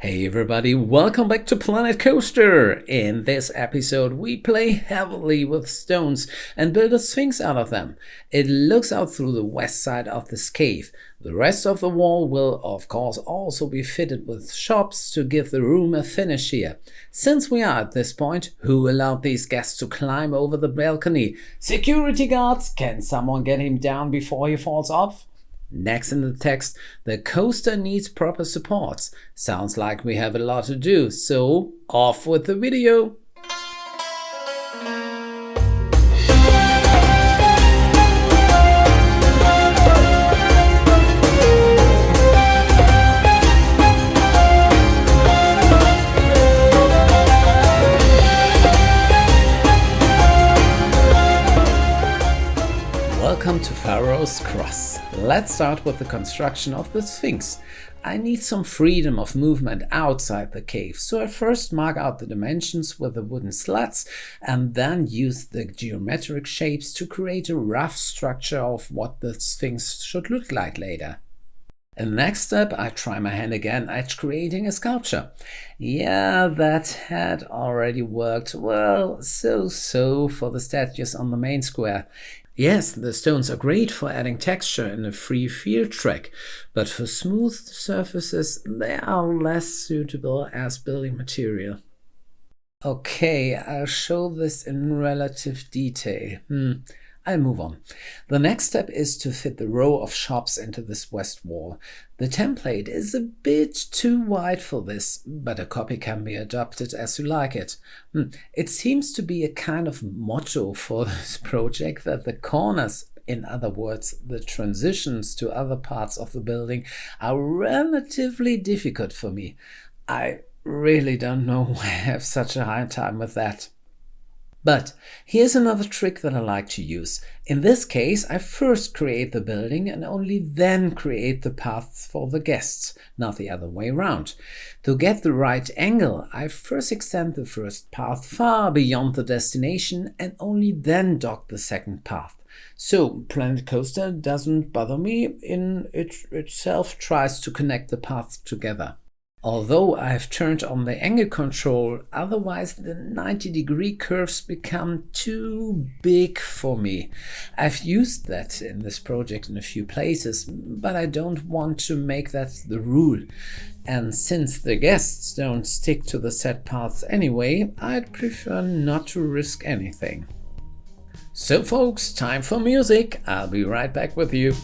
Hey everybody, welcome back to Planet Coaster! In this episode we play heavily with stones and build a sphinx out of them. It looks out through the west side of this cave. The rest of the wall will of course also be fitted with shops to give the room a finish here. Since we are at this point, who allowed these guests to climb over the balcony? Security guards! Can someone get him down before he falls off? Next in the text, the coaster needs proper supports. Sounds like we have a lot to do, so off with the video! Welcome to Pharaohs Cross. Let's start with the construction of the Sphinx. I need some freedom of movement outside the cave, so I first mark out the dimensions with the wooden slats and then use the geometric shapes to create a rough structure of what the Sphinx should look like later. In the next step, I try my hand again at creating a sculpture. Yeah, that had already worked well, so for the statues on the main square. Yes, the stones are great for adding texture in a free field track, but for smooth surfaces they are less suitable as building material. Okay, I'll show this in relative detail. I'll move on. The next step is to fit the row of shops into this west wall. The template is a bit too wide for this, but a copy can be adopted as you like it. It seems to be a kind of motto for this project that the corners, in other words, the transitions to other parts of the building, are relatively difficult for me. I really don't know why I have such a hard time with that. But here's another trick that I like to use. In this case, I first create the building and only then create the paths for the guests, not the other way around. To get the right angle, I first extend the first path far beyond the destination and only then dock the second path. So Planet Coaster doesn't bother me, it itself tries to connect the paths together. Although I've turned on the angle control, otherwise the 90-degree curves become too big for me. I've used that in this project in a few places, but I don't want to make that the rule. And since the guests don't stick to the set paths anyway, I'd prefer not to risk anything. So folks, time for music. I'll be right back with you.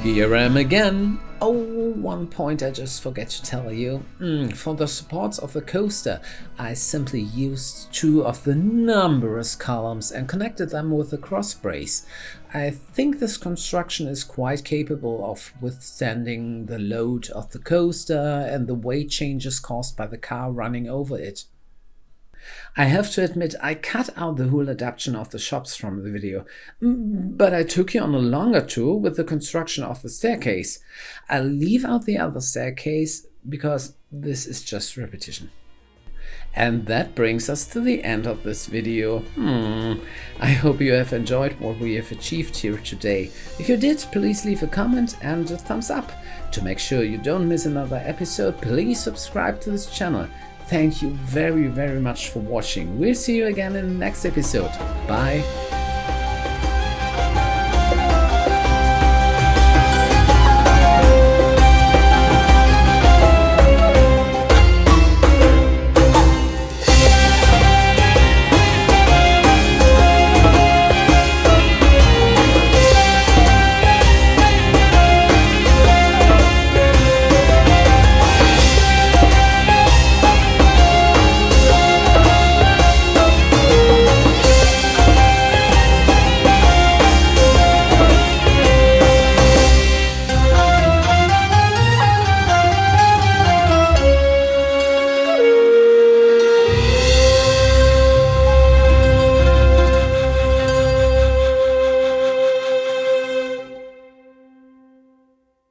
Here I am again. Oh, one point I just forgot to tell you. For the supports of the coaster, I simply used two of the numerous columns and connected them with a cross brace. I think this construction is quite capable of withstanding the load of the coaster and the weight changes caused by the car running over it. I have to admit, I cut out the whole adaptation of the shops from the video, but I took you on a longer tour with the construction of the staircase. I'll leave out the other staircase because this is just repetition. And that brings us to the end of this video. I hope you have enjoyed what we have achieved here today. If you did, please leave a comment and a thumbs up. To make sure you don't miss another episode, please subscribe to this channel. Thank you very much for watching. We'll see you again in the next episode. Bye.